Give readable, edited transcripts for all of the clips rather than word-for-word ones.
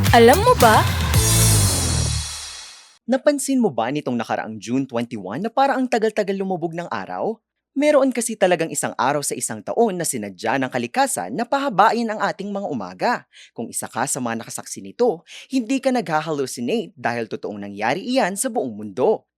Alam mo ba? Napansin mo ba nitong nakaraang June 21 na parang ang tagal-tagal lumubog ng araw? Meron kasi talagang isang araw sa isang taon na sinadya ng kalikasan na pahabain ang ating mga umaga. Kung isa ka sa mga nakasaksi nito, hindi ka nag-hallucinate dahil totoong nangyari iyan sa buong mundo.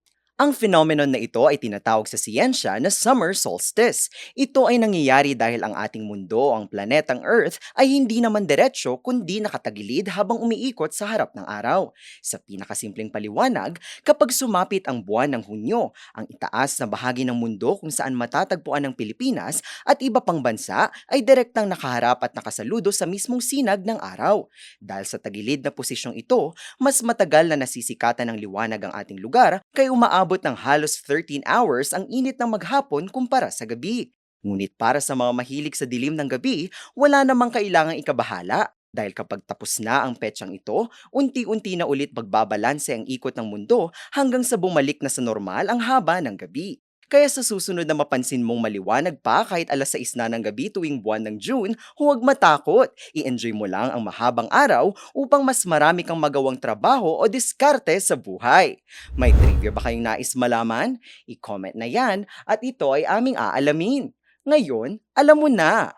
Ang phenomenon na ito ay tinatawag sa siyensya na summer solstice. Ito ay nangyayari dahil ang ating mundo, ang planetang Earth, ay hindi naman diretsyo kundi nakatagilid habang umiikot sa harap ng araw. Sa pinakasimpleng paliwanag, kapag sumapit ang buwan ng Hunyo, ang itaas na bahagi ng mundo kung saan matatagpuan ng Pilipinas at iba pang bansa ay direktang nakaharap at nakasaludo sa mismong sinag ng araw. Dahil sa tagilid na posisyong ito, mas matagal na nasisikatan ng liwanag ang ating lugar kaya umaabot ng halos 13 hours ang init ng maghapon kumpara sa gabi. Ngunit para sa mga mahilig sa dilim ng gabi, wala namang kailangang ikabahala. Dahil kapag tapos na ang petsang ito, unti-unti na ulit magbabalanse ang ikot ng mundo hanggang sa bumalik na sa normal ang haba ng gabi. Kaya sa susunod na mapansin mong maliwanag pa kahit alas 6 na ng gabi tuwing buwan ng June, huwag matakot. I-enjoy mo lang ang mahabang araw upang mas marami kang magawang trabaho o diskarte sa buhay. May trivia ba kayong nais malaman? I-comment na yan at ito ay aming aalamin. Ngayon, alam mo na!